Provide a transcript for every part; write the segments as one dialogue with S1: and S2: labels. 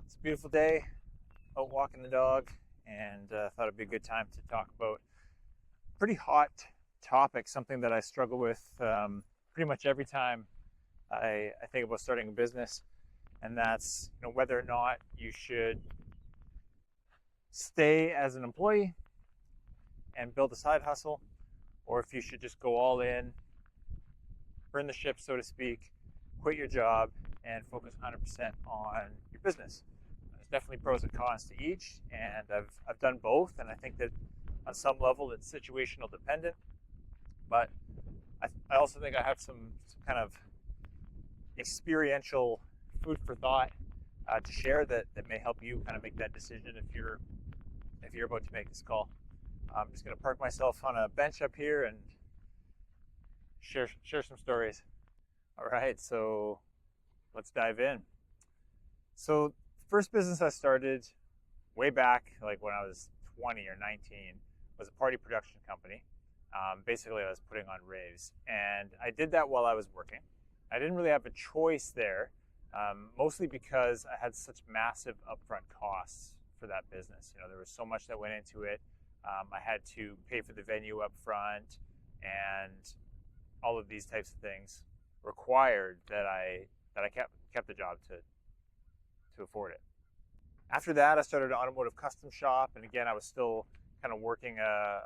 S1: It's a beautiful day, out walking the dog, and thought it'd be a good time to talk about a pretty hot topic, something that I struggle with pretty much every time I think about starting a business, and that's whether or not you should stay as an employee and build a side hustle, or if you should just go all in, burn the ship, so to speak, quit your job, and focus 100% on your business. There's definitely pros and cons to each, and I've done both, and I think that on some level it's situational dependent. But I also think I have some kind of experiential food for thought to share that may help you kind of make that decision if you're about to make this call. I'm just going to park myself on a bench up here and share some stories. All right, so let's dive in. So the first business I started way back, like when I was 20 or 19, was a party production company. Basically, I was putting on raves, and I did that while I was working. I didn't really have a choice there, mostly because I had such massive upfront costs for that business. There was so much that went into it. I had to pay for the venue up front, and all of these types of things required that I kept the job to afford it. After that, I started an automotive custom shop, and again, I was still kind of working a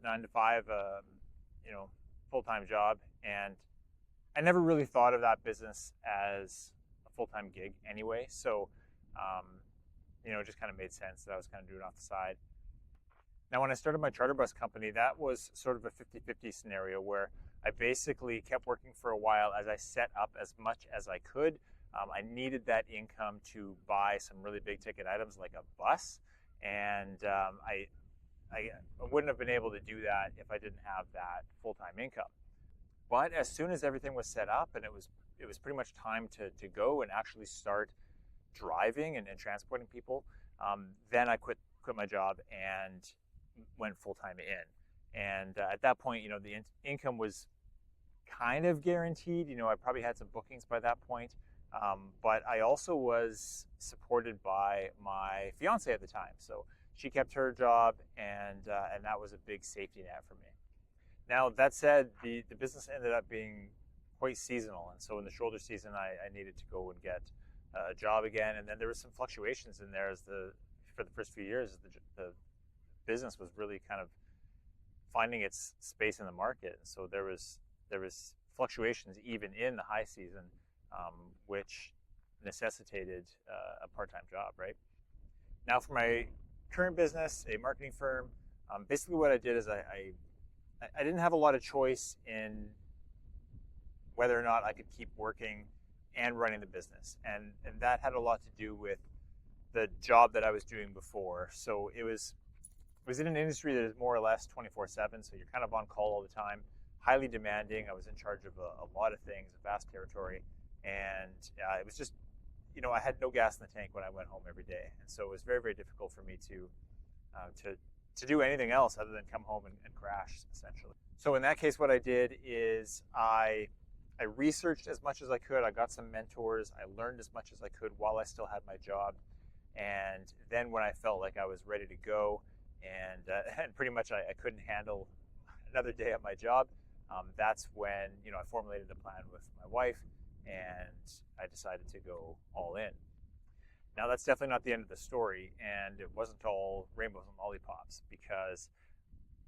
S1: 9 to 5, full-time job, and I never really thought of that business as a full-time gig anyway. So, it just kind of made sense that I was kind of doing it off the side. Now, when I started my charter bus company, that was sort of a 50-50 scenario where I basically kept working for a while as I set up as much as I could. I needed that income to buy some really big ticket items like a bus, and I wouldn't have been able to do that if I didn't have that full-time income. But as soon as everything was set up and it was pretty much time to go and actually start driving and transporting people, then I quit my job and went full-time in. And at that point, the income was kind of guaranteed. I probably had some bookings by that point, but I also was supported by my fiance at the time. So she kept her job, and that was a big safety net for me. Now, that said, the business ended up being quite seasonal, and so in the shoulder season, I needed to go and get a job again, and then there was some fluctuations in there for the first few years. The business was really kind of finding its space in the market, and so there was fluctuations even in the high season, which necessitated a part-time job, right? Now, for my current business, a marketing firm, basically what I did is I didn't have a lot of choice in whether or not I could keep working and running the business, and that had a lot to do with the job that I was doing before. So it was in an industry that is more or less 24/7, so you're kind of on call all the time, highly demanding. I was in charge of a lot of things, a vast territory, and it was just, I had no gas in the tank when I went home every day, and so it was very, very difficult for me to do anything else other than come home and crash, essentially. So in that case, what I did is I researched as much as I could. I got some mentors. I learned as much as I could while I still had my job, and then when I felt like I was ready to go, and pretty much I couldn't handle another day at my job, that's when I formulated a plan with my wife, and I decided to go all in. Now, that's definitely not the end of the story, and it wasn't all rainbows and lollipops, because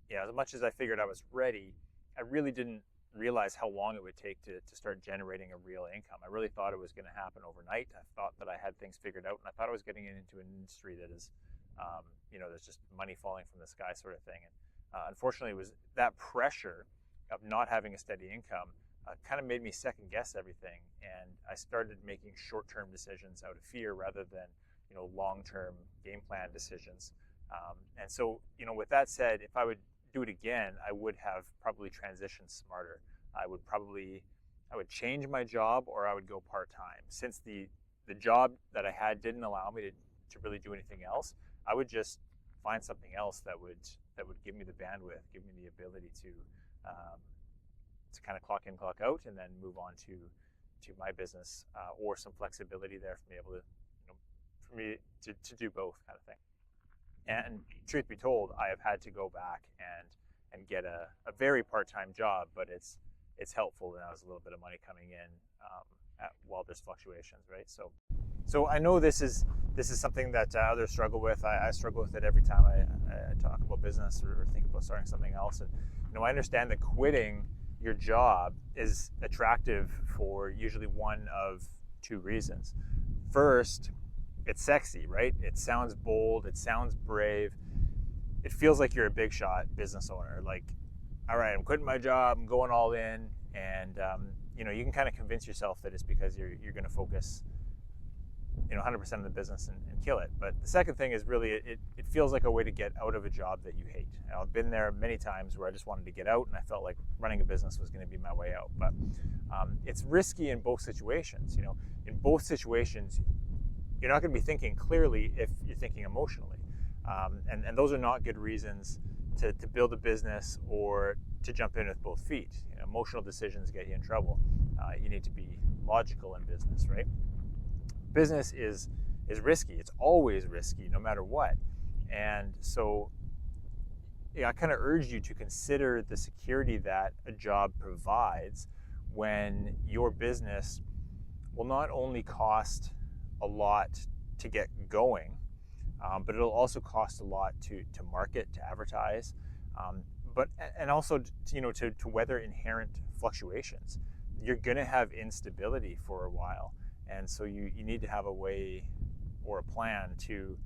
S1: as much as I figured I was ready, I really didn't realize how long it would take to start generating a real income. I really thought it was going to happen overnight. I thought that I had things figured out, and I thought I was getting into an industry that is there's just money falling from the sky sort of thing. And unfortunately, it was that pressure of not having a steady income kind of made me second guess everything, and I started making short-term decisions out of fear rather than long-term game plan decisions. And so with that said, if I would do it again, I would have probably transitioned smarter. I would change my job, or I would go part-time. Since the job that I had didn't allow me to really do anything else, I would just find something else that would give me the bandwidth, give me the ability to kind of clock in, clock out, and then move on to my business, or some flexibility there for me able to for me to do both kind of thing. And truth be told, I have had to go back and get a very part-time job, but it's helpful now. There's a little bit of money coming in while there's fluctuations, right? So I know this is something that others struggle with. I struggle with it every time I talk about business or think about starting something else. And I understand that quitting your job is attractive for usually one of two reasons. First, it's sexy, right? It sounds bold, it sounds brave. It feels like you're a big shot business owner. Like, all right, I'm quitting my job, I'm going all in, and you can kind of convince yourself that it's because you're going to focus 100% of the business and kill it. But the second thing is really it feels like a way to get out of a job that you hate. I've been there many times where I just wanted to get out, and I felt like running a business was going to be my way out. But it's risky in both situations. In both situations, you're not going to be thinking clearly if you're thinking emotionally. And those are not good reasons to build a business or to jump in with both feet. Emotional decisions get you in trouble. You need to be logical in business, right? Business is risky. It's always risky, no matter what. And so I kind of urge you to consider the security that a job provides when your business will not only cost a lot to get going, but it'll also cost a lot to market, to advertise, and also to weather inherent fluctuations. You're going to have instability for a while, and so you need to have a way or a plan to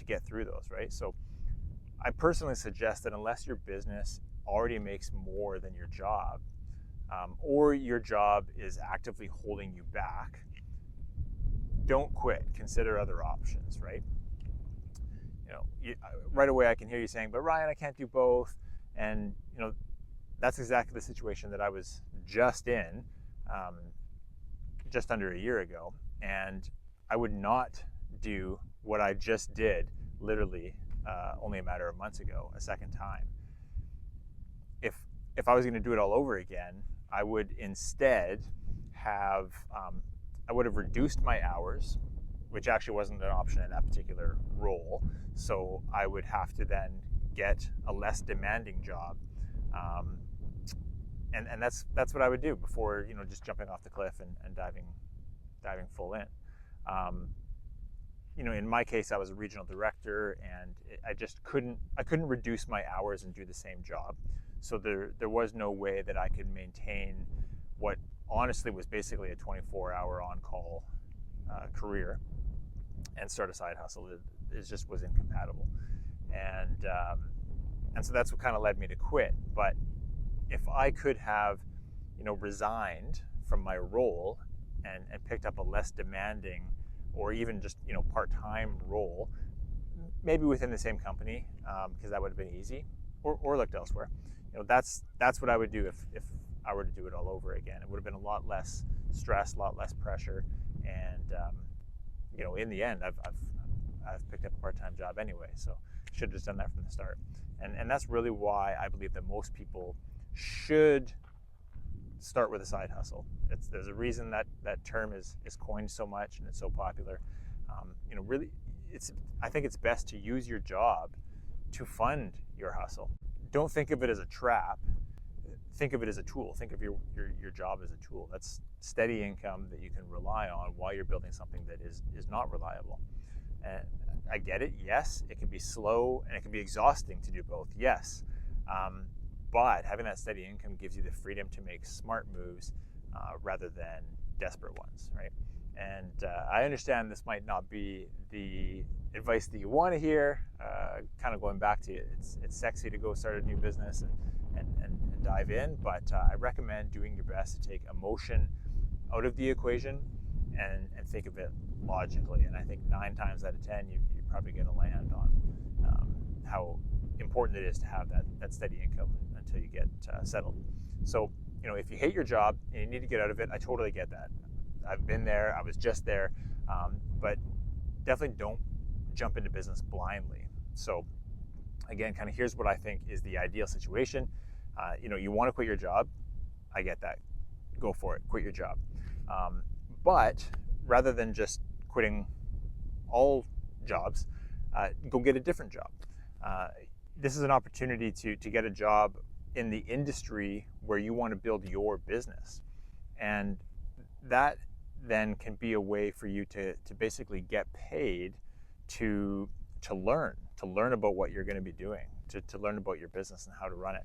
S1: get through those, right? So I personally suggest that unless your business already makes more than your job, or your job is actively holding you back, don't quit. Consider other options, right? Right away I can hear you saying, but Ryan, I can't do both. And that's exactly the situation that I was just in just under a year ago. And I would not do what I just did literally only a matter of months ago a second time. If I was going to do it all over again, I would instead have I would have reduced my hours, which actually wasn't an option in that particular role. So I would have to then get a less demanding job, and that's what I would do before just jumping off the cliff and diving full in. In my case, I was a regional director, and I couldn't reduce my hours and do the same job. So there was no way that I could maintain what honestly was basically a 24-hour on-call career and start a side hustle. It just was incompatible, and so that's what kind of led me to quit. But if I could have resigned from my role and picked up a less demanding or even just part-time role, maybe within the same company, because that would have been easy, or looked elsewhere. That's what I would do if I were to do it all over again. It would have been a lot less stress, a lot less pressure, and in the end, I've picked up a part-time job anyway, so should have just done that from the start. And that's really why I believe that most people should start with a side hustle. There's a reason that term is coined so much and it's so popular. Really, I think it's best to use your job to fund your hustle. Don't think of it as a trap. Think of it as a tool. Think of your job as a tool. That's steady income that you can rely on while you're building something that is not reliable. And I get it. Yes, it can be slow and it can be exhausting to do both. Yes. But having that steady income gives you the freedom to make smart moves rather than desperate ones, right? And I understand this might not be the advice that you want to hear. Kind of going back to it, it's sexy to go start a new business and dive in, but I recommend doing your best to take emotion out of the equation and think of it logically. And I think 9 times out of 10, you're probably going to land on how important it is to have that steady income until you get settled. So, if you hate your job and you need to get out of it, I totally get that. I've been there, I was just there, but definitely don't jump into business blindly. So again, kind of here's what I think is the ideal situation. You want to quit your job, I get that. Go for it, quit your job. But rather than just quitting all jobs, go get a different job. This is an opportunity to get a job in the industry where you want to build your business. And that then can be a way for you to basically get paid to learn about what you're going to be doing, to learn about your business and how to run it,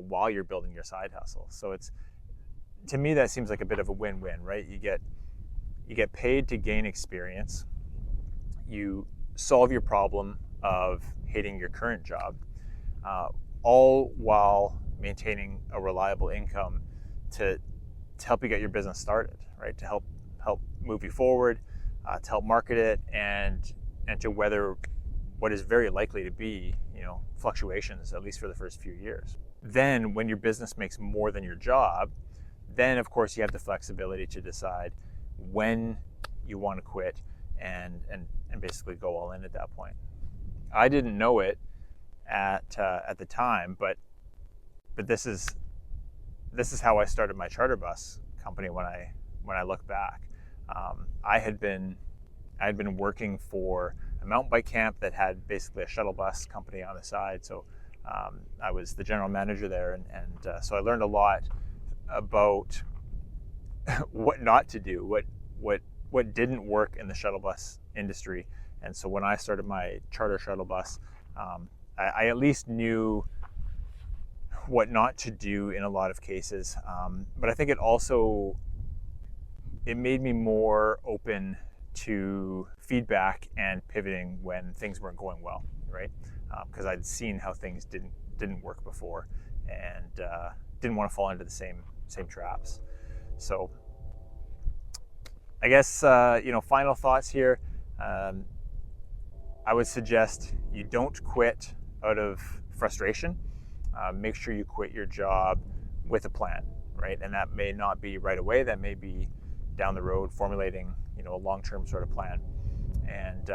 S1: while you're building your side hustle. So it's, to me, that seems like a bit of a win-win, right? You get paid to gain experience. You solve your problem of hating your current job, all while maintaining a reliable income to help you get your business started, right? To help move you forward, to help market it, and to weather what is very likely to be, fluctuations, at least for the first few years. Then when your business makes more than your job, then of course you have the flexibility to decide when you want to quit and basically go all in at that point. I didn't know it at the time, but this is how I started my charter bus company. When I look back, I had been working for a mountain bike camp that had basically a shuttle bus company on the side. So I was the general manager there, and so I learned a lot about what not to do, what didn't work in the shuttle bus industry. And so when I started my charter shuttle bus, I at least knew what not to do in a lot of cases. But I think it made me more open to feedback and pivoting when things weren't going well, right? Because I'd seen how things didn't work before, and didn't want to fall into the same traps. So I guess final thoughts here. I would suggest you don't quit out of frustration. Make sure you quit your job with a plan, right? And that may not be right away. That may be down the road, formulating a long-term sort of plan. And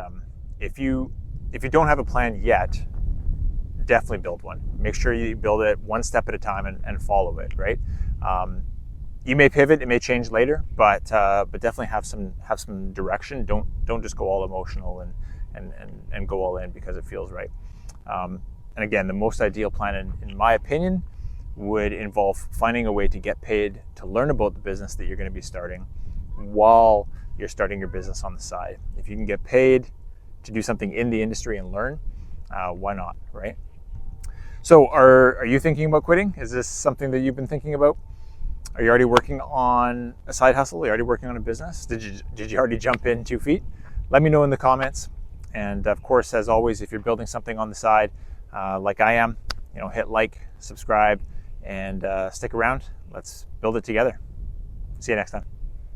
S1: if you don't have a plan yet, definitely build one. Make sure you build it one step at a time and follow it, right? You may pivot, it may change later, but definitely have some direction. Don't just go all emotional and go all in because it feels right. And again, the most ideal plan, in my opinion, would involve finding a way to get paid to learn about the business that you're going to be starting while you're starting your business on the side. If you can get paid to do something in the industry and learn, why not, right? So are you thinking about quitting? Is this something that you've been thinking about? Are you already working on a side hustle? Are you already working on a business? Did you already jump in 2 feet? Let me know in the comments. And of course, as always, if you're building something on the side, like I am, hit like, subscribe, and stick around. Let's build it together. See you next time.